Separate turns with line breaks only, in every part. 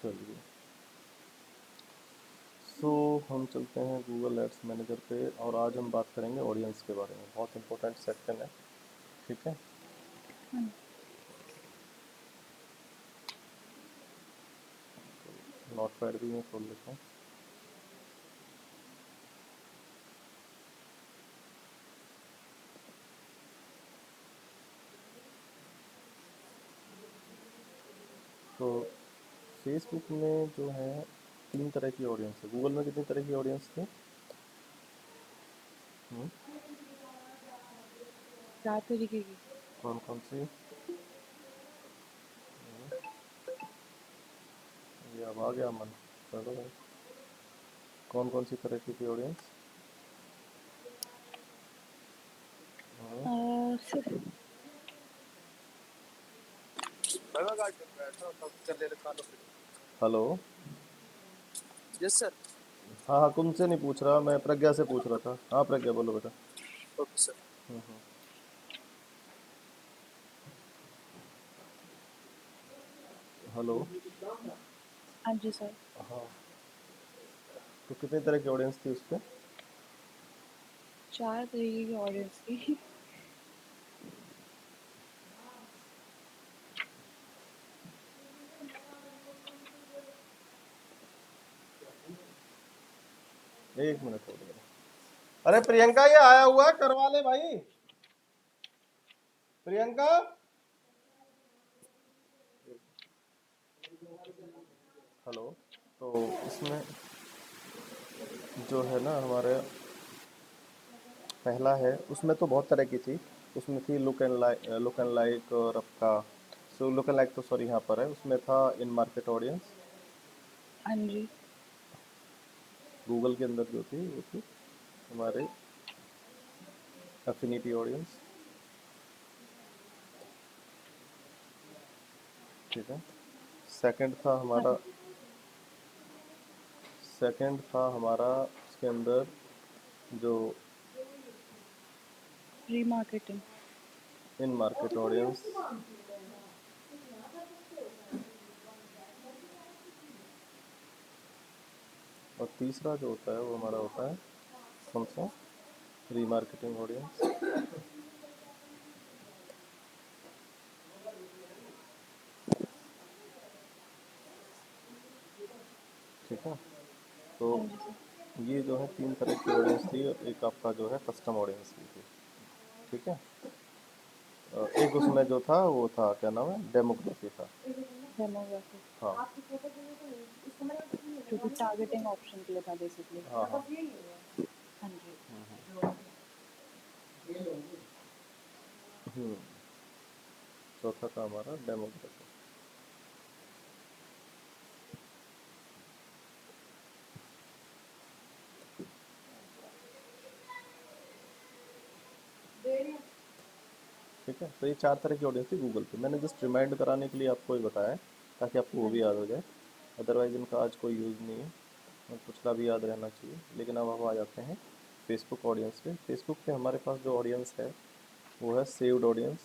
चलिए, सो हम चलते हैं गूगल एड्स मैनेजर पे और आज हम बात करेंगे ऑडियंस के बारे में। बहुत इंपॉर्टेंट सेक्शन है, ठीक है।
हाँ
नोट पैड भी मैं खोल लेता हूँ। तो फेसबुक में जो है 3 तरह की ऑडियंस है। गूगल में कितनी तरह की ऑडियंस थी? हम्म,
4 तरीके की।
कौन कौन सी? ये अब आ गया मन। चलो भाई, कौन कौन सी तरह की थी ऑडियंस?
सिर्फ
हेलो।
Yes sir.
हाँ हाँ, तुमसे नहीं पूछ रहा मैं, प्रज्ञा से पूछ रहा था। हाँ प्रज्ञा, बोलो बेटा।
Okay sir.
हेलो।
हाँ जी सर।
हाँ, तो कितनी तरह की ऑडियंस थी उस पर?
4 तरीके की ऑडियंस थी।
एक मिनट हो गया। अरे प्रियंका, ये आया हुआ है, करवा ले भाई। प्रियंका, हेलो। तो इसमें जो है ना हमारे पहला है, उसमें तो बहुत तरह की थी। उसमें थी लुक एंड लाइक और आपका सो लुक एंड लाइक तो सॉरी यहाँ पर है। उसमें था इन मार्केट ऑडियंस।
हाँ जी।
गूगल के अंदर जो थी वो थी हमारे एफिनिटी ऑडियंस, ठीक है। सेकंड था
हाँ,
हमारा सेकंड था हमारा उसके अंदर जो
रीमार्केटिंग।
इन मार्केट ऑडियंस। और तीसरा जो होता है वो हमारा होता है कौन सा? रीमार्केटिंग ऑडियंस, ठीक है। तो
हाँ जी सर।
ये जो है 3 तरह की ऑडियंस थी और एक आपका जो है कस्टम ऑडियंस भी थी, ठीक है। एक उसमें जो था वो था क्या नाम है, डेमोग्राफी था।
डेमोग्राफिक,
हाँ
जो कि टारगेटिंग ऑप्शन के लिए था बेसिकली।
हाँ हाँ।
हाँ जी।
चौथा था हमारा डेमोग्राफी। ठीक है, तो ये 4 तरह की ऑडियंस थी गूगल पे। मैंने जस्ट रिमाइंड कराने के लिए आपको ये बताया है ताकि आपको वो
हाँ
भी
जी।
याद हो जाए। अदरवाइज इनका आज कोई यूज़ नहीं है और पिछला भी याद रहना चाहिए। लेकिन अब हम आ जाते हैं फेसबुक ऑडियंस पे। फेसबुक पे हमारे पास जो ऑडियंस है वो है saved audience.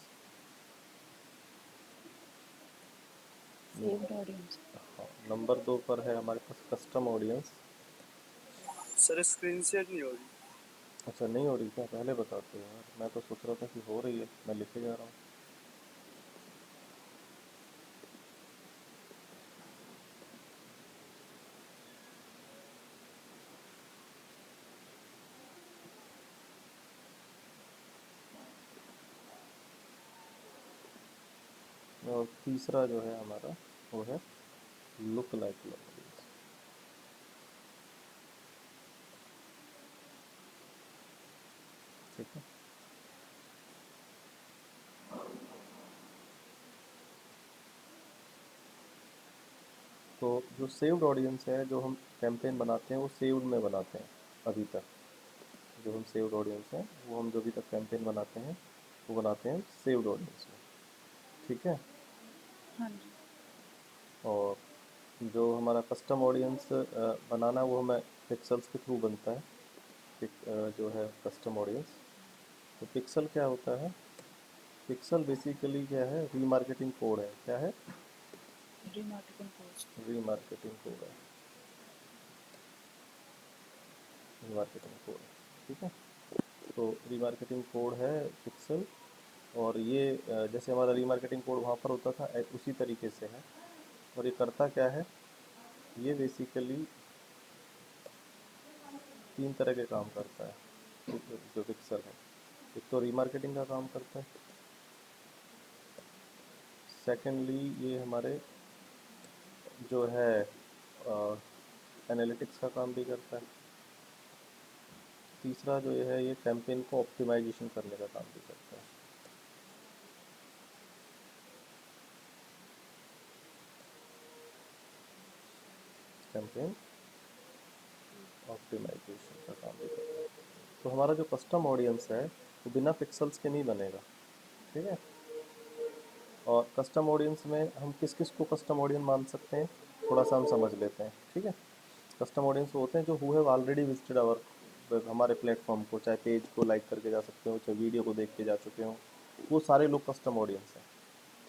Saved audience.
Number 2 पर है हमारे पास custom audience.
Sir screen share नहीं हो रही।
अच्छा, नहीं हो रही क्या? पहले बताते यार, मैं तो सोच रहा था कि हो रही है, मैं लिखे जा रहा हूँ। और तीसरा जो है हमारा वो है लुक लाइक ऑडियंस, ठीक है। तो जो सेव्ड ऑडियंस है, जो हम कैंपेन बनाते हैं वो सेव्ड में बनाते हैं अभी तक। जो हम सेव्ड ऑडियंस हैं वो हम जो अभी तक कैंपेन बनाते हैं वो बनाते हैं सेव्ड ऑडियंस में, ठीक है।
हाँ जी।
और जो हमारा कस्टम ऑडियंस बनाना वो हमें पिक्सल्स के थ्रू बनता है। जो है कस्टम ऑडियंस, तो पिक्सल क्या होता है? पिक्सल बेसिकली क्या है? रीमार्केटिंग कोड है। क्या है?
Remarketing code.
रीमार्केटिंग कोड है, रीमार्केटिंग कोड, ठीक है। तो रीमार्केटिंग कोड है पिक्सल, और ये जैसे हमारा रीमार्केटिंग कोड वहाँ पर होता था उसी तरीके से है। और ये करता क्या है, ये बेसिकली 3 तरह के काम करता है जो पिक्सल है। एक तो रीमार्केटिंग का काम करता है, सेकेंडली ये हमारे जो है एनालिटिक्स का काम भी करता है, तीसरा जो ये है ये कैंपेन को ऑप्टिमाइजेशन करने का काम भी करता है। कैंपेन ऑप्टिमाइजेशन का काम भी करता है। तो हमारा जो कस्टम ऑडियंस है वो बिना पिक्सल्स के नहीं बनेगा, ठीक है। और कस्टम ऑडियंस में हम किस किस को कस्टम ऑडियंस मान सकते हैं, थोड़ा सा हम समझ लेते हैं, ठीक है। कस्टम ऑडियंस होते हैं जो who have already visited our, हमारे प्लेटफॉर्म को, चाहे पेज को लाइक करके जा सकते हो, चाहे वीडियो को देख के जा चुके हो, वो सारे लोग कस्टम ऑडियंस हैं,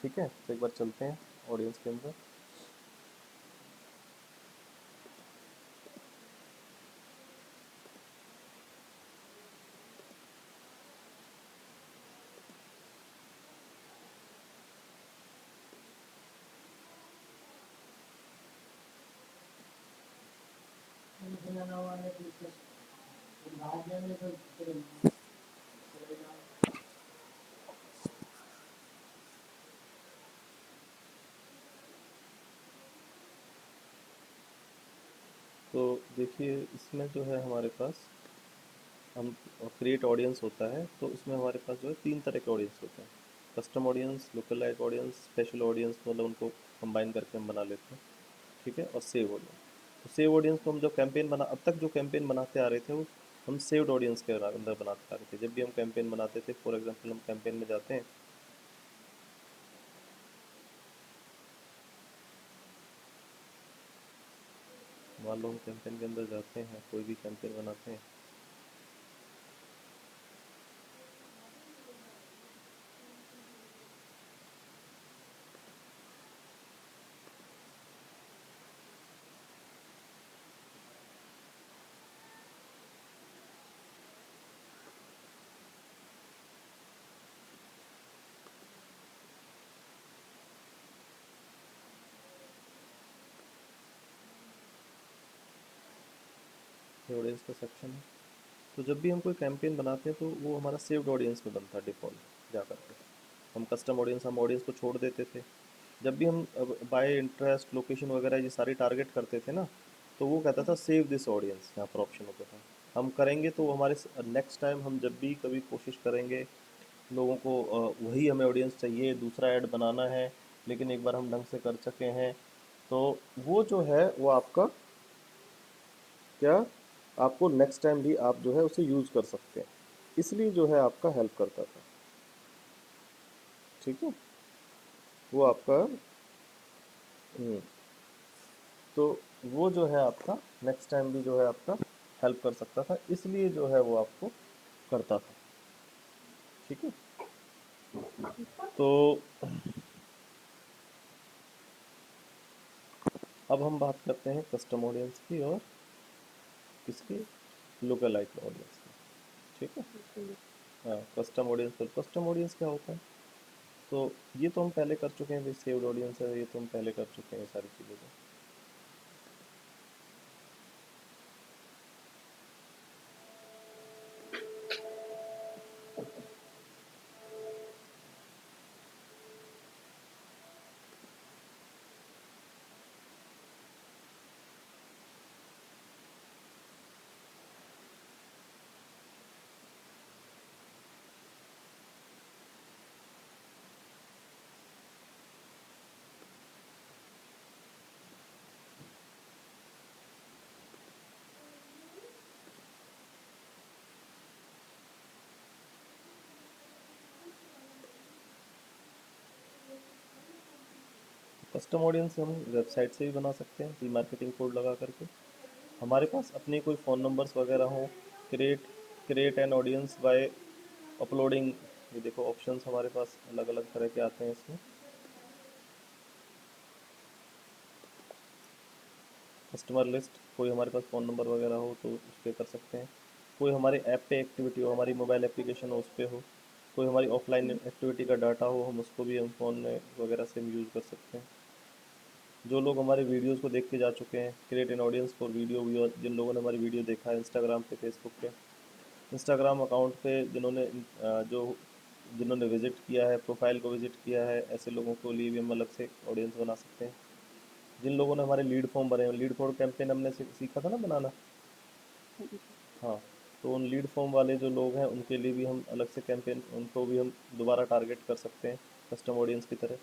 ठीक है। तो एक बार चलते हैं ऑडियंस के अंदर। तो देखिए इसमें जो है हमारे पास हम क्रिएट ऑडियंस होता है, तो उसमें हमारे पास जो है 3 तरह के ऑडियंस होते हैं, custom audience, localise audience, special audience, मतलब उनको कंबाइन करके हम बना लेते हैं, ठीक है। और सेव ऑडियंस, तो सेव ऑडियंस को हम जब कैंपेन बना, अब तक जो कैंपेन बनाते आ रहे थे वो हम सेव्ड ऑडियंस के अंदर बनाते आ रहे थे। जब भी हम कैंपेन बनाते थे, फॉर एग्जांपल हम कैंपेन में जाते हैं, मान लो हम कैंपेन के अंदर जाते हैं, कोई भी कैंपेन बनाते हैं, सेव ऑडियंस का सेक्शन है। तो जब भी हम कोई कैंपेन बनाते हैं तो वो हमारा सेव्ड ऑडियंस में बनता है डिफ़ॉल्ट जा करके। हम कस्टम ऑडियंस, हम ऑडियंस को छोड़ देते थे। जब भी हम बाय इंटरेस्ट, लोकेशन वगैरह ये सारी टारगेट करते थे ना, तो वो कहता था सेव दिस ऑडियंस, यहाँ पर ऑप्शन होता था। हम करेंगे तो हमारे नेक्स्ट टाइम हम जब भी कभी कोशिश करेंगे, लोगों को वही हमें ऑडियंस चाहिए, दूसरा ऐड बनाना है, लेकिन एक बार हम ढंग से कर चुके हैं, तो वो जो है वो आपका क्या, आपको नेक्स्ट टाइम भी आप जो है उसे यूज़ कर सकते हैं, इसलिए जो है आपका हेल्प करता था, ठीक है। वो आपका तो वो जो है आपका नेक्स्ट टाइम भी जो है आपका हेल्प कर सकता था, इसलिए जो है वो आपको करता था, ठीक है। तो अब हम बात करते हैं कस्टम ऑडियंस की और किसकी, लोकल लाइट ऑडियंस की, ठीक है। हाँ, कस्टम ऑडियंस, और कस्टम ऑडियंस क्या होता है, तो ये तो हम पहले कर चुके हैं, सेव्ड ऑडियंस है, ये तो हम पहले कर चुके हैं सारी चीज़ें को। कस्टम ऑडियंस हम वेबसाइट से भी बना सकते हैं रीमार्केटिंग कोड लगा करके। हमारे पास अपने कोई फ़ोन नंबर्स वगैरह हो, create create an audience by uploading, ये देखो ऑप्शंस हमारे पास अलग अलग तरह के आते हैं इसमें। कस्टमर लिस्ट, कोई हमारे पास फ़ोन नंबर वगैरह हो तो उस पर कर सकते हैं, कोई हमारे ऐप पे एक्टिविटी हो, हमारी मोबाइल एप्लीकेशन हो उस पर हो, कोई हमारी ऑफलाइन एक्टिविटी का डाटा हो हम उसको भी हम फ़ोन में वगैरह से हम यूज़ कर सकते हैं। जो लोग हमारे वीडियोस को देख के जा चुके हैं, create an audience for video viewer, जिन लोगों ने हमारी वीडियो देखा है इंस्टाग्राम पे, फेसबुक पे, इंस्टाग्राम अकाउंट पे जिन्होंने विज़िट किया है, प्रोफाइल को विज़िट किया है, ऐसे लोगों के लिए भी हम अलग से ऑडियंस बना सकते हैं। जिन लोगों ने हमारे लीड फॉर्म भरे हैं, लीड फॉर्म कैंपेन हमने सीखा था ना बनाना।
हाँ जी।
हाँ, तो उन लीड फॉर्म वाले जो लोग हैं उनके लिए भी हम अलग से कैंपेन, उनको भी हम दोबारा टारगेट कर सकते हैं कस्टम ऑडियंस की तरह।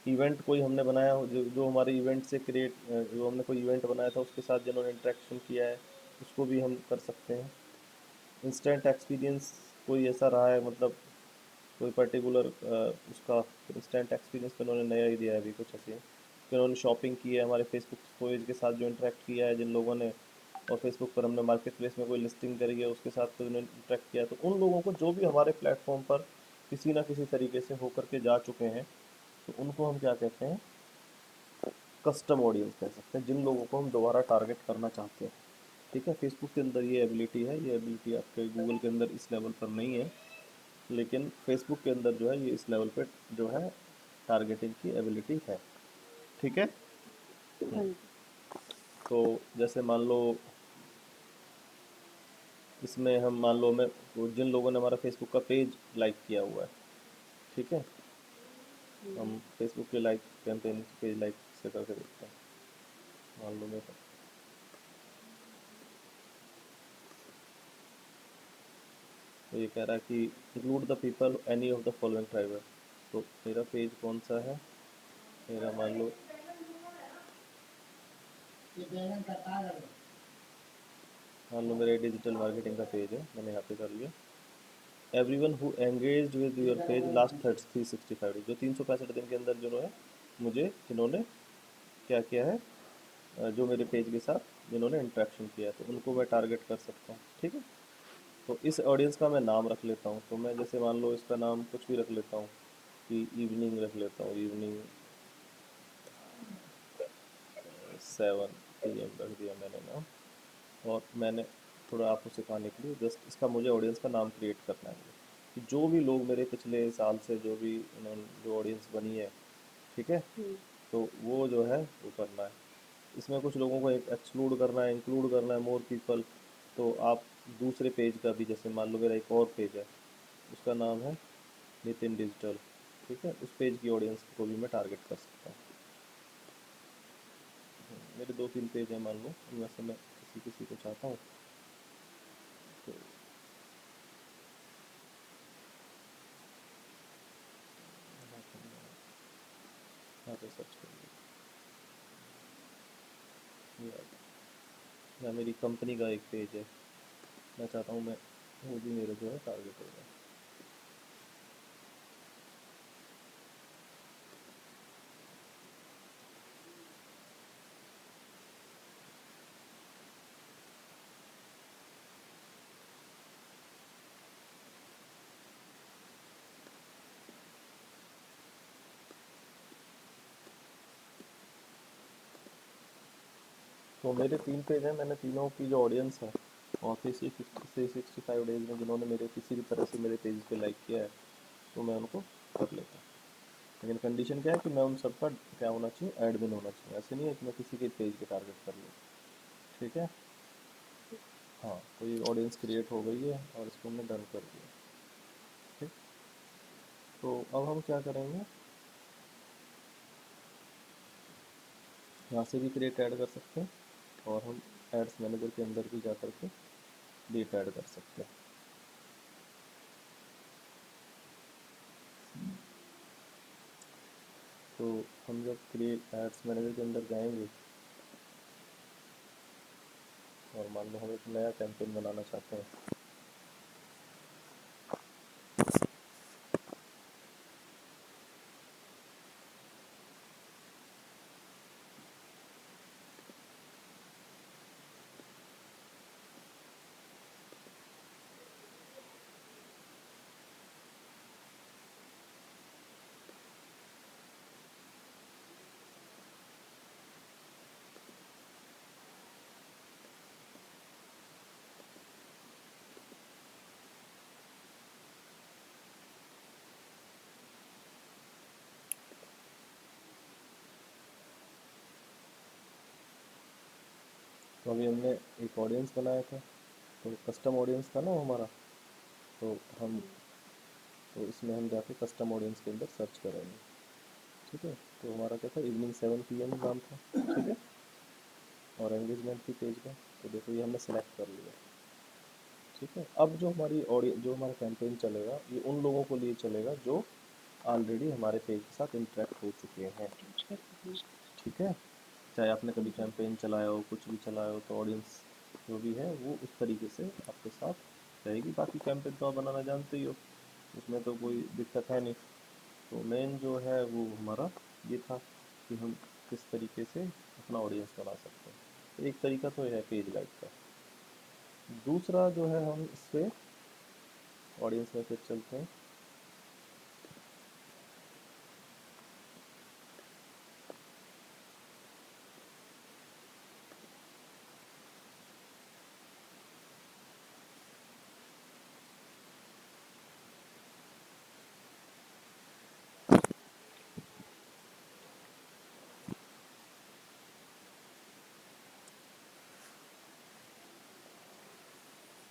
इवेंट कोई हमने बनाया हो, जो हमारे इवेंट से जो हमने कोई इवेंट बनाया था उसके साथ जिन्होंने इंटरेक्शन किया है उसको भी हम कर सकते हैं। इंस्टेंट एक्सपीरियंस, कोई ऐसा रहा है मतलब कोई पर्टिकुलर उसका इंस्टेंट एक्सपीरियंस तो उन्होंने नया ही दिया है अभी कुछ ऐसे, फिर उन्होंने शॉपिंग की है हमारे फेसबुक पेज के साथ जो इंटरेक्ट किया है जिन लोगों ने, और फेसबुक पर हमने मार्केट प्लेस में कोई लिस्टिंग करी है उसके साथ कोई उन्होंने इंटरेक्ट किया है, तो उन लोगों को जो भी हमारे प्लेटफॉर्म पर किसी ना किसी तरीके से होकर के जा चुके हैं तो उनको हम क्या कहते हैं, कस्टम ऑडियंस कह सकते हैं, जिन लोगों को हम दोबारा टारगेट करना चाहते हैं। ठीक है, फेसबुक के अंदर ये एबिलिटी है, ये एबिलिटी आपके गूगल के अंदर इस लेवल पर नहीं है, लेकिन फेसबुक के अंदर जो है ये इस लेवल पे जो है टारगेटिंग की एबिलिटी है। ठीक है।
हाँ जी।
तो जैसे मान लो इसमें हम मान लो मैं वो जिन लोगों ने हमारा फेसबुक का पेज लाइक किया हुआ है, ठीक है, हम फेसबुक के लाइक कैंपेन पेज लाइक से करके देखते हैं। मान लो मैं तो ये कह रहा है कि include the people any of the following tribe, तो मेरा पेज कौन सा है, मेरा मान लो मेरा डिजिटल मार्केटिंग का पेज है, मैंने यहाँ पे कर लिया, everyone who engaged with your page last 365 days, जो 365 दिन के अंदर जो है मुझे जिन्होंने क्या किया है, जो मेरे पेज के साथ जिन्होंने इंटरेक्शन किया है तो उनको मैं टारगेट कर सकता हूँ। ठीक है, तो इस ऑडियंस का मैं नाम रख लेता हूँ, तो मैं जैसे मान लो इसका नाम कुछ भी रख लेता हूँ कि इवनिंग रख लेता हूँ, इवनिंग 7 PM रख दिया मैंने नाम, और मैंने थोड़ा आपको सिखाने के लिए जस्ट इसका मुझे ऑडियंस का नाम क्रिएट करना है कि जो भी लोग मेरे पिछले साल से जो भी इन्होंने जो ऑडियंस बनी है, ठीक है, तो वो जो है वो करना है। इसमें कुछ लोगों को एक्सक्लूड करना है, इंक्लूड करना है, मोर पीपल, तो आप दूसरे पेज का भी, जैसे मान लो मेरा एक और पेज है उसका नाम है नितिन डिजिटल, ठीक है, उस पेज की ऑडियंस को भी मैं टारगेट कर सकता हूँ। मेरे 2-3 पेज हैं मान लो, उनमें से मैं किसी किसी को चाहता हूँ तो यहाँ पे सर्च कर लिया, या मेरी कंपनी का एक पेज है, मैं चाहता हूँ मैं वो भी मेरा जो है टारगेट हो जाए। तो मेरे 3 पेज हैं, मैंने तीनों की जो ऑडियंस है और 365 डेज में जिन्होंने मेरे किसी भी तरह से मेरे पेज पे लाइक किया है तो मैं उनको कर लेता हूँ। लेकिन कंडीशन क्या है कि मैं उन सबका क्या होना चाहिए, एडमिन होना चाहिए, ऐसे नहीं है कि मैं किसी के पेज पे टारगेट कर लूँ। ठीक है, हाँ, तो ये ऑडियंस क्रिएट हो गई है और इसको हमने डन कर दिया। ठीक, तो अब हम क्या करेंगे, यहाँ से भी क्रिएट ऐड कर सकते हैं और हम एड्स मैनेजर के अंदर भी जा करके डेट ऐड कर सकते हैं। तो हम जब क्रिएट एड्स मैनेजर के अंदर जाएंगे और मान लो हम एक नया कैंपेन बनाना चाहते हैं, तो अभी हमने एक ऑडियंस बनाया था, तो कस्टम ऑडियंस था ना वो हमारा, तो हम तो इसमें हम जाके कस्टम ऑडियंस के अंदर सर्च करेंगे। ठीक है, तो हमारा क्या था, इवनिंग 7 PM नाम था। ठीक है, और एंगेजमेंट थी पेज में, तो देखो ये हमने सेलेक्ट कर लिया। ठीक है, अब जो हमारी ऑडियंस, जो हमारा कैंपेन चलेगा, ये उन लोगों को लिए चलेगा जो ऑलरेडी हमारे पेज के साथ इंटरेक्ट हो चुके हैं। ठीक है, चाहे आपने कभी कैंपेन चलाया हो, कुछ भी चलाया हो, तो ऑडियंस जो भी है वो उस तरीके से आपके साथ रहेगी। बाकी कैंपेन तो आप बनाना जानते ही हो, उसमें तो कोई दिक्कत है नहीं। तो मेन जो है वो हमारा ये था कि हम किस तरीके से अपना ऑडियंस बना सकते हैं। तो एक तरीका तो यह है पेज लाइक का। दूसरा जो है, हम इस पे ऑडियंस में फिर चलते हैं।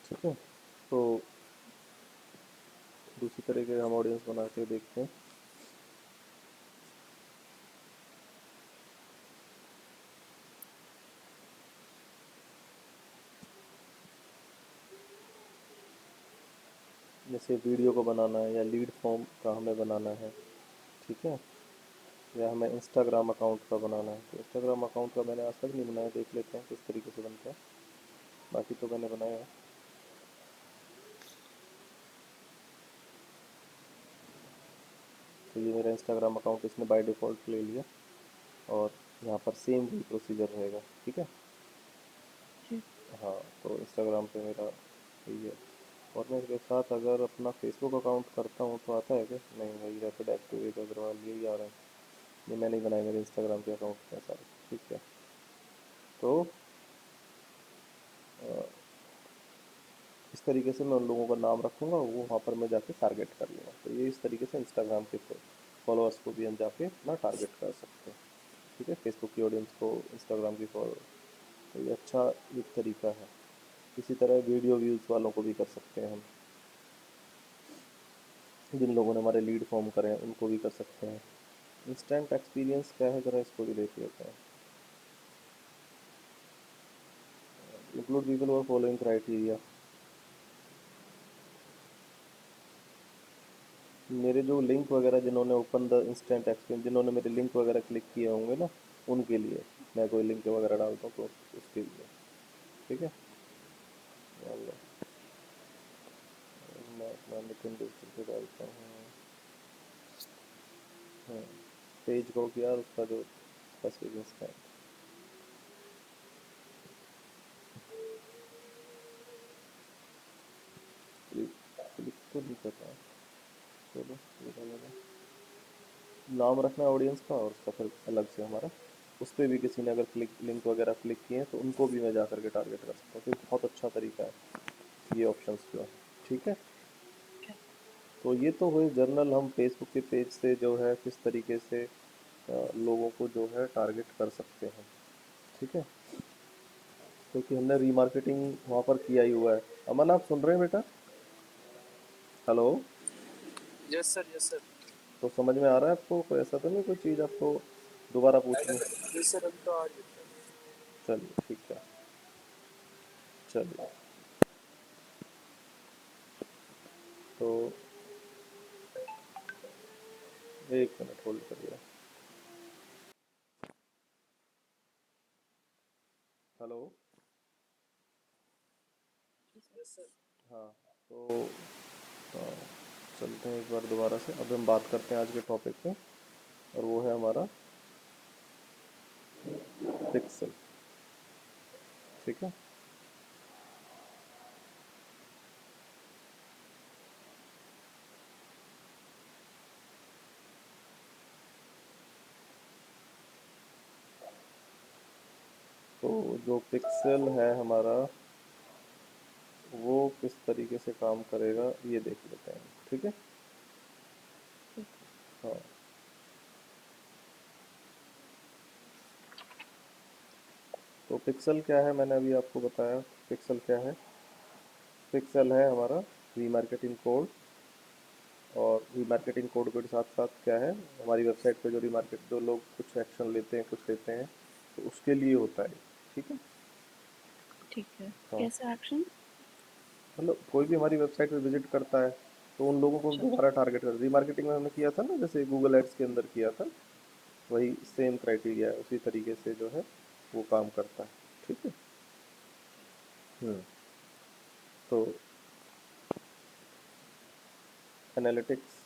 ठीक है, तो दूसरी तरीके हम ऑडियंस बना के देखते हैं। जैसे वीडियो को बनाना है या लीड फॉर्म का हमें बनाना है। ठीक है, या हमें इंस्टाग्राम अकाउंट का बनाना है। तो इंस्टाग्राम अकाउंट का मैंने आज तक नहीं बनाया, देख लेते हैं किस तरीके से बनता है। बाकी तो मैंने बनाया है। तो ये मेरा इंस्टाग्राम अकाउंट इसने बाय डिफ़ॉल्ट ले लिया, और यहाँ पर सेम ही प्रोसीजर रहेगा। ठीक है, हाँ, तो इंस्टाग्राम पे मेरा यही है। और मैं इसके साथ अगर अपना फेसबुक अकाउंट करता हूँ तो आता है क्या? नहीं, वही रैपिड एक्टिव अग्रवाल यही आ रहे हैं। ये मैंने ही बनाए, मेरे इंस्टाग्राम के अकाउंट हैं सारे। ठीक है, तो अ, इस तरीके से मैं उन लोगों का नाम रखूँगा, वो वहाँ पर मैं जाके टारगेट कर लूँगा। तो ये इस तरीके से इंस्टाग्राम के फॉलोअर्स को भी हम जाके अपना टारगेट कर सकते हैं। ठीक है, फेसबुक की ऑडियंस को इंस्टाग्राम की फॉलो, तो ये अच्छा एक तरीका है। इसी तरह वीडियो व्यूज़ वालों को भी कर सकते हैं हम, जिन लोगों ने हमारे लीड फॉर्म करें हैं उनको भी कर सकते हैं। इंस्टेंट एक्सपीरियंस क्या है, ज़रा इसको भी देख लेते हैं। इंक्लूड पीपल और फॉलोइंग क्राइटेरिया। मेरे जो लिंक वगैरह, जिन्होंने ओपन द इंस्टेंट एक्सपीरियंस, जिन्होंने मेरे लिंक वगैरह क्लिक किए होंगे ना, उनके लिए मैं कोई लिंक वगैरह डालता हूँ तो उसके लिए। ठीक है, मान लो मैं अपना नितिन डिजिटल पे डालता हूँ। हाँ, पेज को किया, उसका जो स्पेसिफिक इंस्टेंट, क्लिक क्लिक तो नहीं कर रहा। चलो ये डालेगा, नाम रखना है ऑडियंस का, और उसका फिर अलग से हमारा उस पर भी किसी ने अगर क्लिक लिंक वगैरह क्लिक किए हैं तो उनको भी मैं जा करके टारगेट कर सकता हूँ। तो बहुत अच्छा तरीका है ये ऑप्शंस जो है। ठीक है, तो ये तो हुए जर्नल, हम फेसबुक के पेज से जो है किस तरीके से लोगों को जो है टारगेट कर सकते हैं। ठीक है, क्योंकि हमने रीमार्केटिंग वहाँ पर किया ही हुआ है। अमन, आप सुन रहे हैं बेटा? Hello?
Yes sir, yes sir.
तो समझ में आ रहा है आपको? कोई ऐसा तो नहीं कोई चीज़ आपको दोबारा पूछनी?
यस सर, अभी तो आ रही है।
चलिए ठीक है, चलिए। तो एक मिनट होल्ड करिए। हेलो?
Yes sir.
हाँ, तो चलते हैं एक बार दोबारा से। अब हम बात करते हैं आज के टॉपिक पे, और वो है हमारा पिक्सल। ठीक है, तो जो पिक्सल है हमारा, वो किस तरीके से काम करेगा ये देख लेते हैं। ठीक है, हाँ, तो पिक्सल क्या है, मैंने अभी आपको बताया पिक्सल क्या है। पिक्सल है हमारा रीमार्केटिंग कोड, और रीमार्केटिंग कोड के साथ साथ क्या है, हमारी वेबसाइट पे जो रीमार्केट जो लोग कुछ एक्शन लेते हैं, कुछ लेते हैं, तो उसके लिए होता है। ठीक है।
ठीक है।
हाँ,
कैसे एक्शन?
मतलब कोई भी हमारी वेबसाइट पे विजिट करता है तो उन लोगों को
अच्छा
दोबारा टारगेट कर, रीमार्केटिंग में हमने किया था ना, जैसे गूगल एड्स के अंदर किया था, वही सेम क्राइटेरिया है, उसी तरीके से जो है वो काम करता है। ठीक है। हम्म। तो एनालिटिक्स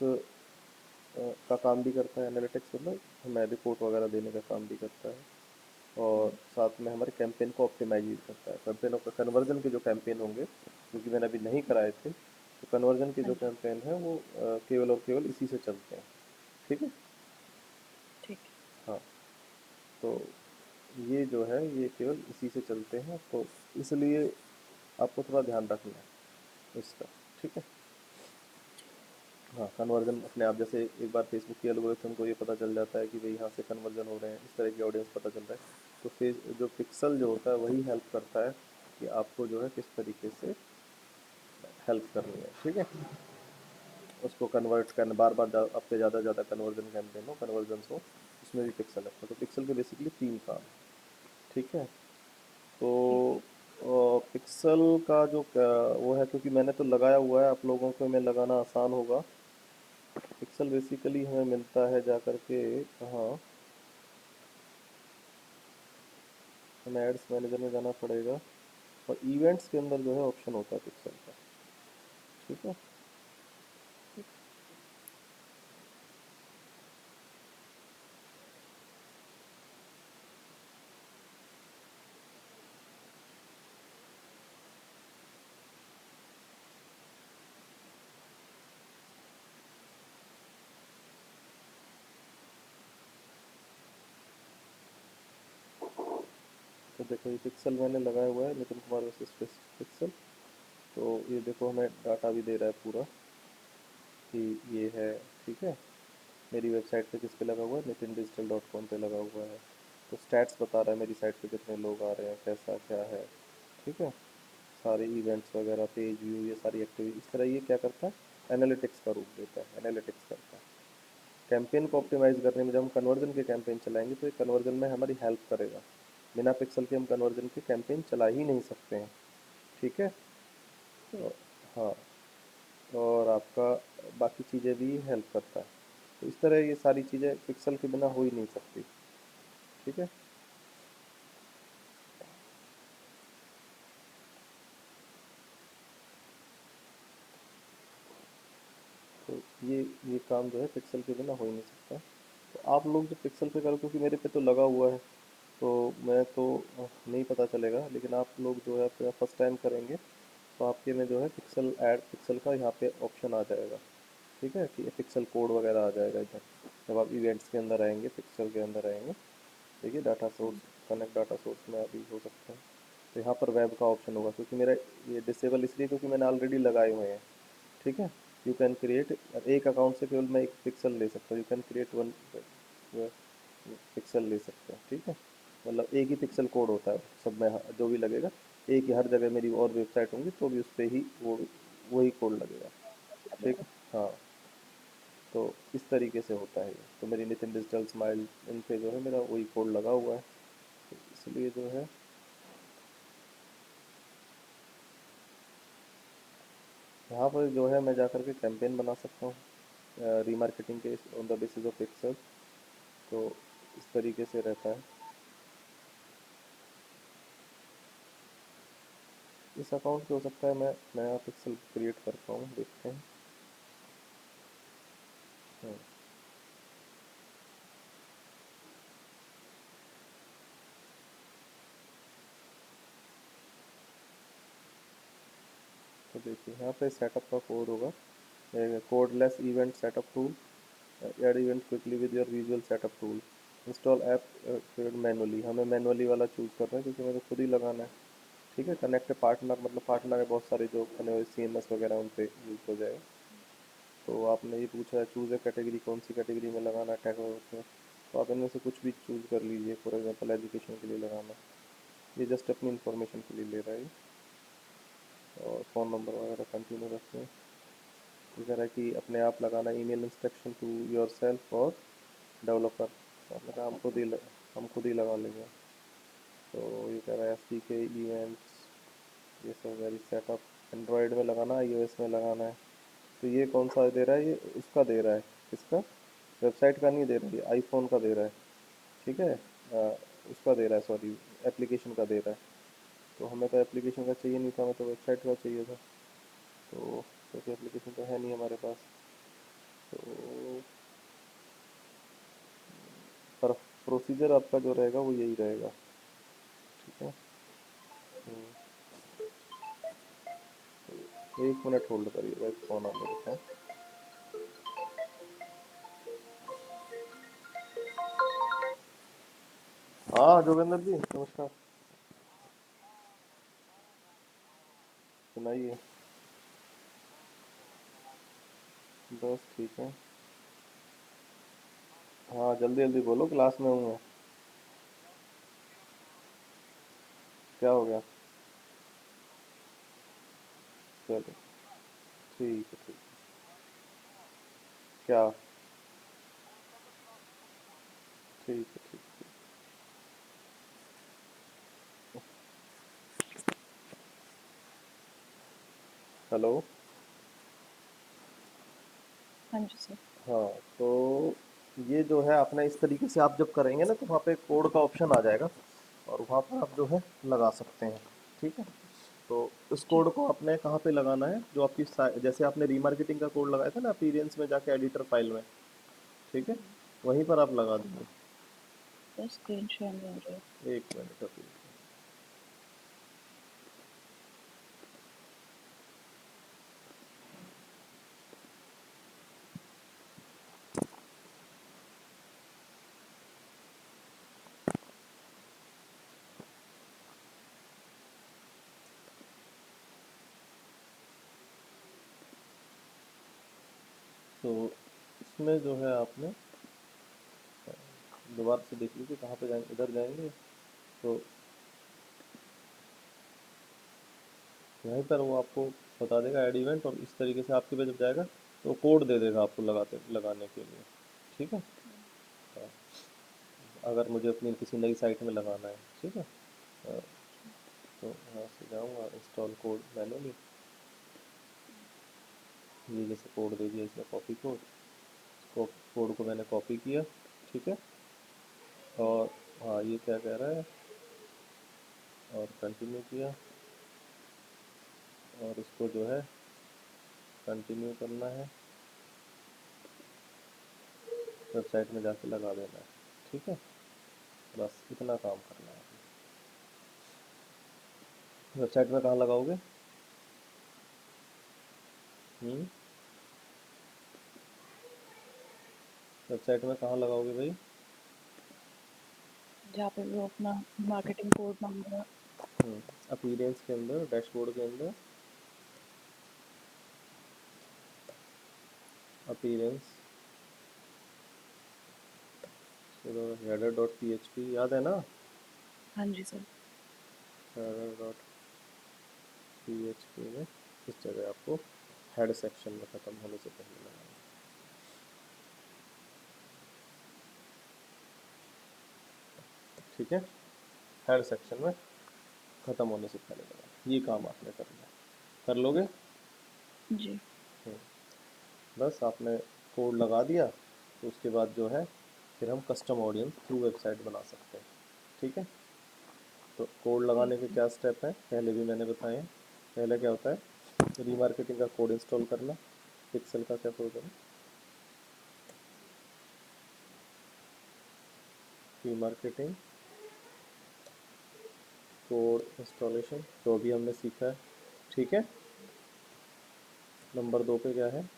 का काम भी करता है। एनालिटिक्स मतलब हमें रिपोर्ट वगैरह देने का काम भी करता है, और साथ में हमारे कैंपेन को ऑप्टिमाइज भी करता है। कैंपेनों का कन्वर्जन के जो कैंपेन होंगे, क्योंकि मैंने अभी नहीं कराए थे, तो कन्वर्जन के
हाँ
जो
जी।
कैंपेन है वो केवल और केवल इसी से चलते हैं। ठीक है।
ठीक है।
हाँ, तो ये जो है ये केवल इसी से चलते हैं, तो इसलिए आपको थोड़ा ध्यान रखना है इसका। ठीक है। हाँ, कन्वर्जन अपने आप, जैसे एक बार फेसबुक की एल्गोरिथम को ये पता चल जाता है कि भाई यहाँ से कन्वर्जन हो रहे हैं, इस तरह की ऑडियंस पता चल रहा है, तो फेस जो पिक्सल जो होता है वही हेल्प करता है कि आपको जो है किस तरीके से हेल्प करनी है। ठीक है। उसको कन्वर्ट करना, बार बार अब पे ज़्यादा ज़्यादा कन्वर्जन कैंपेन हो, कन्वर्जन हो, उसमें भी पिक्सल है। तो पिक्सल के बेसिकली 3 काम। ठीक है। तो
ठीक
पिक्सल का जो वो है, क्योंकि मैंने तो लगाया हुआ है, आप लोगों को में लगाना आसान होगा। पिक्सल बेसिकली हमें मिलता है जा करके कहाँ, हमें एड्स मैनेजर में जाना पड़ेगा, और इवेंट्स के अंदर जो है ऑप्शन होता है पिक्सल का। ठीक है।
ठीक।
तो देखो ये पिक्सल मैंने लगाया हुआ है, नितिन कुमार वैसे पिक्सल। तो ये देखो हमें डाटा भी दे रहा है पूरा कि ये है। ठीक है। मेरी वेबसाइट पे किस पे लगा हुआ है, nitindigital.com पे लगा हुआ है। तो स्टैट्स बता रहा है मेरी साइट पे कितने लोग आ रहे हैं, कैसा क्या है। ठीक है। सारे इवेंट्स वगैरह, पेज व्यू, ये सारी एक्टिविटी, इस तरह ये क्या करता है, एनालिटिक्स का रूप लेता है, एनालिटिक्स करता है। कैंपेन को ऑप्टिमाइज करने में जब हम कन्वर्जन के कैंपेन चलाएंगे तो ये कन्वर्जन में हमारी हेल्प करेगा। बिना पिक्सल के हम कन्वर्जन के कैंपेन चला ही नहीं सकते हैं। ठीक है।
ठीक।
और हाँ, और आपका बाकी चीज़ें भी हेल्प करता है। तो इस तरह ये सारी चीज़ें पिक्सल के बिना हो ही नहीं सकती। ठीक है। तो ये काम जो है पिक्सल के बिना हो ही नहीं सकता। तो आप लोग जो पिक्सल पे करो, क्योंकि मेरे पे तो लगा हुआ है, तो मैं तो नहीं पता चलेगा, लेकिन आप लोग जो है अपना फर्स्ट टाइम करेंगे तो आपके में जो है पिक्सल ऐड, पिक्सल का यहाँ पे ऑप्शन आ जाएगा। ठीक है, कि ये पिक्सल कोड वगैरह आ जाएगा इधर। जब आप इवेंट्स के अंदर आएंगे, पिक्सल के अंदर आएंगे, देखिए data source, connect data source में अभी हो सकता है, तो यहाँ पर वेब का ऑप्शन होगा, क्योंकि मेरा ये डिसेबल इसलिए क्योंकि मैंने ऑलरेडी लगाए हुए हैं। ठीक है। यू कैन क्रिएट, एक अकाउंट से केवल मैं एक पिक्सल ले सकता हूँ, you can create one pixel ले सकते हैं। ठीक है। मतलब एक ही पिक्सल कोड होता है सब में, जो भी लगेगा एक ही, हर जगह मेरी और वेबसाइट होंगी तो भी उस पर ही वो वही कोड लगेगा। ठीक है। हाँ, तो इस तरीके से होता है ये। तो मेरी नितिन डिजिटल स्माइल, इन पे जो है मेरा वही कोड लगा हुआ है, तो इसलिए जो है यहाँ पर जो है मैं जा कर के कैंपेन बना सकता हूँ रीमार्केटिंग के on the basis of pixel. तो इस तरीके से रहता है। इस अकाउंट पे हो सकता है मैं नया पिक्सल क्रिएट कर पाऊँ, देखते हैं। हम्म, तो देखिए यहाँ पे सेटअप का कोड होगा, cordless event setup tool, add event quickly with your visual setup tool, install app manually, हमें मैनुअली वाला चूज़ करना है क्योंकि मुझे खुद ही लगाना है। ठीक है। कनेक्ट पार्टनर, मतलब पार्टनर है बहुत सारे जो बने हुए CMS वगैरह, उन पे यूज़ हो जाएगा। तो आपने ये पूछा है चूज़ ए कैटेगरी, कौन सी कैटेगरी में लगाना है टैग में, तो आप इनमें से कुछ भी चूज़ कर लीजिए। फॉर एग्जांपल एजुकेशन के लिए लगाना है, ये जस्ट अपनी इंफॉर्मेशन के लिए ले रहा है ये। और फ़ोन नंबर वगैरह कंटिन्यू रखते हैं। ये कह रहा है कि अपने आप लगाना email instruction to yourself और डेवलपर। हमने कहा हम खुद ही लगा लेंगे। तो ये कह रहा है एस डी के इवेंट्स, ये सब वेरी सेटअप एंड्रॉयड में लगाना, iOS में लगाना है। तो ये कौन सा दे रहा है, ये उसका दे रहा है, इसका वेबसाइट का नहीं दे रहा है, आईफोन का दे रहा है। ठीक है, उसका दे रहा है, सॉरी एप्लीकेशन का दे रहा है। तो हमें तो एप्लीकेशन का चाहिए नहीं था, हमें तो वेबसाइट का चाहिए था। तो क्योंकि एप्लीकेशन तो है नहीं हमारे पास, तो पर प्रोसीजर आपका जो रहेगा वो यही रहेगा। ठीक है, एक मिनट होल्ड करिएगा, एक फ़ोन आ मेरे पास। हाँ जोगेंद्र जी नमस्कार, सुनाइए। बस ठीक है। हाँ जल्दी जल्दी बोलो, क्लास में हूँ मैं। क्या हो गया? चलो ठीक है, ठीक। क्या? ठीक है, ठीक। हेलो।
हाँ जी सर।
हाँ, तो ये जो है अपना इस तरीके से आप जब करेंगे ना तो वहाँ पे कोड का ऑप्शन आ जाएगा और वहाँ पर आप जो है लगा सकते हैं। ठीक है, तो इस
ठीक।
कोड को आपने कहाँ पे लगाना है, जो आपकी जैसे आपने रीमार्केटिंग का कोड लगाया था ना अपीयरेंस में जाके एडिटर फाइल में, ठीक है, वहीं पर आप लगा दीजिए।
सर स्क्रीन शेयर नहीं हो रहा है।
एक मिनट अभी। तो इसमें जो है आपने दोबारा से देख लीजिए कहाँ पे जाएंगे, इधर जाएंगे तो यहीं पर वो आपको बता देगा ऐड इवेंट, और इस तरीके से आपके पे जब जाएगा तो कोड दे देगा आपको लगाने के लिए। ठीक है, हाँ, अगर मुझे अपनी किसी नई साइट में लगाना है। ठीक है, हाँ, तो यहाँ से जाऊँगा इंस्टॉल कोड मैनुअली, ये जैसे कोड दे दिया इसमें कॉपी कोड, कोड को मैंने कॉपी किया। ठीक है, और हाँ ये क्या कह रहा है, और कंटिन्यू किया, और इसको जो है कंटिन्यू करना है, वेबसाइट में जाके लगा देना है। ठीक है, बस इतना काम करना है। वेबसाइट में कहाँ लगाओगे? वेबसाइट में कहाँ लगाओगे भाई?
जहाँ पे वो अपना मार्केटिंग कोड मांग
अपीयरेंस के अंदर, डैशबोर्ड के अंदर, अपीयरेंस, चलो header dot P H P याद है ना?
हाँ जी sir.
Header dot P H P में इस जगह आपको हेड सेक्शन में ख़त्म होने से पहले लगाना है। ठीक है, हेड सेक्शन में ख़त्म होने से पहले लगाना है। ये काम आपने करना है, कर लोगे?
जी।
हम्म, बस आपने कोड लगा दिया तो उसके बाद जो है फिर हम कस्टम ऑडियंस थ्रू वेबसाइट बना सकते हैं। ठीक है, तो कोड
ठीक
लगाने के
है।
क्या स्टेप हैं पहले भी मैंने बताए हैं। पहले क्या होता है, रीमार्केटिंग का कोड इंस्टॉल करना। पिक्सल का क्या कोड है, रीमार्केटिंग कोड इंस्टॉलेशन, तो अभी हमने सीखा है। ठीक है, नंबर 2 पे क्या है,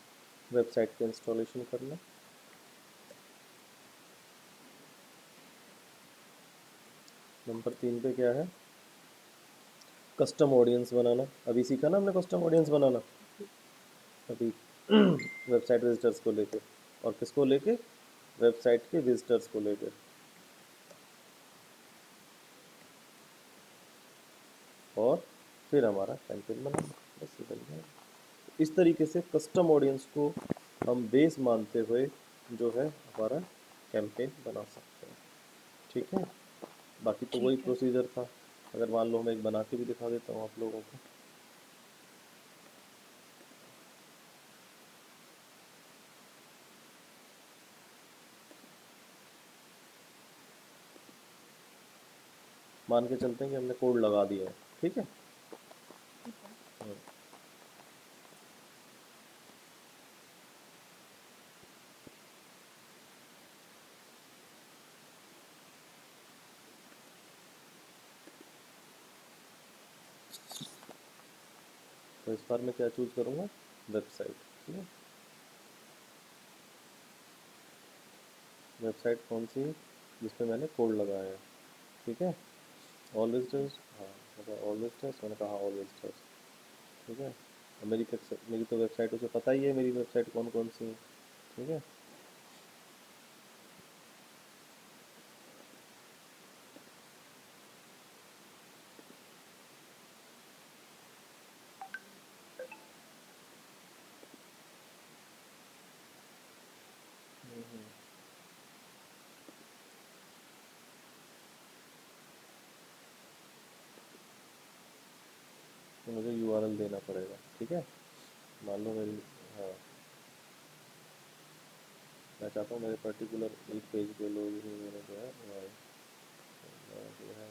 वेबसाइट पे इंस्टॉलेशन करना। नंबर 3 पे क्या है, कस्टम ऑडियंस बनाना। अभी सीखा ना हमने कस्टम ऑडियंस बनाना अभी वेबसाइट विजिटर्स को लेके, और किसको लेके, वेबसाइट के विजिटर्स को लेकर। और फिर हमारा कैंपेन बनाना, बस सिंपल है। इस तरीके से कस्टम ऑडियंस को हम बेस मानते हुए जो है हमारा कैंपेन बना सकते हैं, ठीक है। बाकी तो वही
ठीक है।
प्रोसीजर था। अगर मान लो मैं एक बना के भी दिखा देता हूँ आप लोगों को। मान के चलते हैं कि हमने कोड लगा दिया है, ठीक है।
ठीक है।
तो इस बार मैं क्या चूज करूँगा, वेबसाइट, ठीक है। वेबसाइट कौन सी है, जिस पे मैंने कोड लगाया है, ठीक है। ऑल विजिटर्स, हाँ मतलब ऑल विजिटर्स, मैंने कहा ऑल विजिटर्स, ठीक है। और मेरी तो वेबसाइट उसे पता ही है मेरी वेबसाइट कौन कौन सी है, ठीक है। तो मुझे यूआरएल देना पड़ेगा, ठीक है। मान लो मेरी, हाँ मैं चाहता हूँ मेरे पर्टिकुलर एक पेज के लोग ही मेरे जो है जो है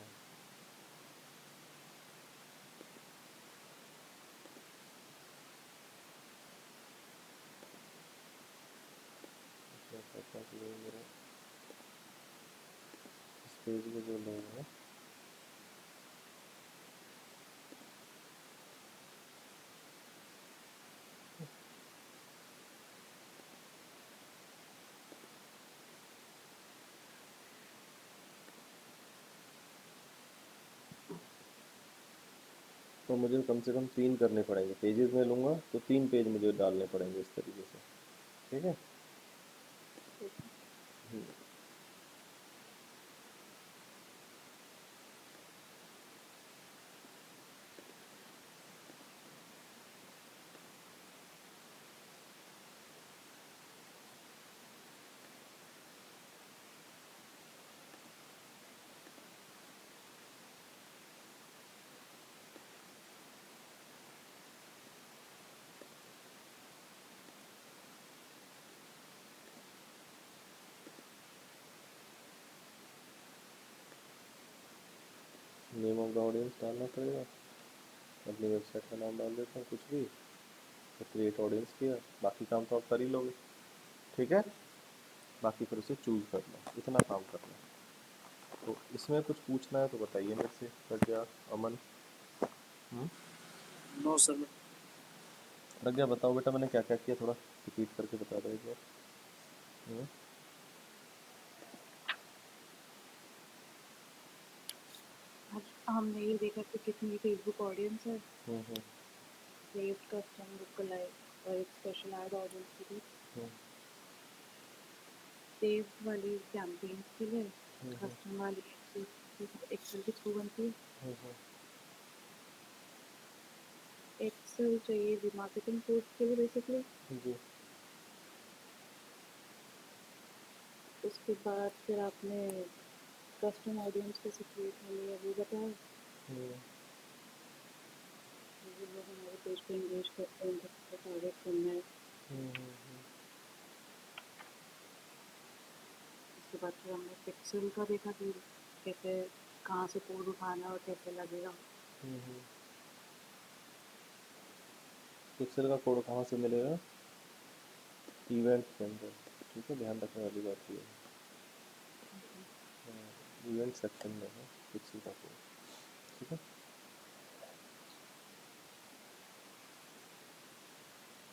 मैं चाहता हूँ कि वो मेरे इस पेज के जो लोग हैं तो मुझे कम से कम 3 करने पड़ेंगे। पेजेस में लूँगा तो 3 पेज मुझे डालने पड़ेंगे इस तरीके से, ठीक है।
ठीक है।
नेम ऑफ द ऑडियंस डालना पड़ेगा, अपनी वेबसाइट का नाम डाल देता हूँ कुछ भी, तो क्रिएट ऑडियंस किया, बाकी काम तो आप कर ही लोगे, ठीक है। बाकी फिर उसे चूज़ करना, इतना काम करना है। तो इसमें कुछ पूछना है तो बताइए मेरे से, प्रज्ञा, अमन।
No sir.
प्रज्ञा बताओ बेटा मैंने क्या क्या किया, थोड़ा रिपीट करके बता दो एक बार।
आज हमने ये देखा कि कितनी फेसबुक ऑडियंस है,
हम्म हम्म
सेव्ड कस्टम लुक अलाइक और एक स्पेशल ऐड ऑडियंस के लिए,
हम्म
सेव्ड वाली कैंपेन्स के लिए,
हम्म
कस्टम वाली एक्सेल के थ्रू बनती है।
हम्म
एक्सेल चाहिए रिमार्केटिंग कोड के लिए बेसिकली।
जी।
उसके बाद फिर आपने कस्टम ऑडियंस कैसे क्रिएट होनी है वो बताया,
हम्म
जो लोग हमारे पेज पे एंगेज करते हैं उनको कैसे टारगेट करना है।
हम्म
उसके बाद फिर हमने पिक्सल का देखा कि कैसे कहाँ से कोड उठाना है और कैसे लगेगा।
हम्म पिक्सल का कोड कहाँ से मिलेगा, इवेंट के अंदर, ठीक है, ध्यान रखने वाली बात ये है, इवेंट सेक्शन में है पिक्सल का कोड, ठीक है।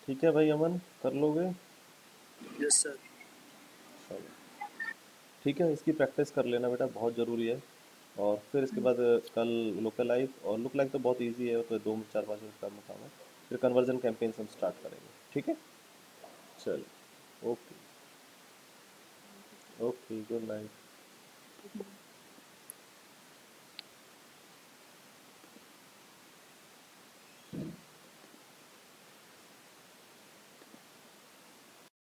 ठीक है भाई अमन, कर लोगे,
यस सर।
चलो ठीक है। इसकी प्रैक्टिस कर लेना बेटा, बहुत ज़रूरी है। और फिर इसके बाद कल लोकल लाइव, और लुक लाइक तो बहुत इजी है, तो 2-4-5 मिनट का काम है। फिर कन्वर्जन कैंपेन्स हम स्टार्ट करेंगे, ठीक है। चलो, ओके, ओके, गुड नाइट।
हम्म।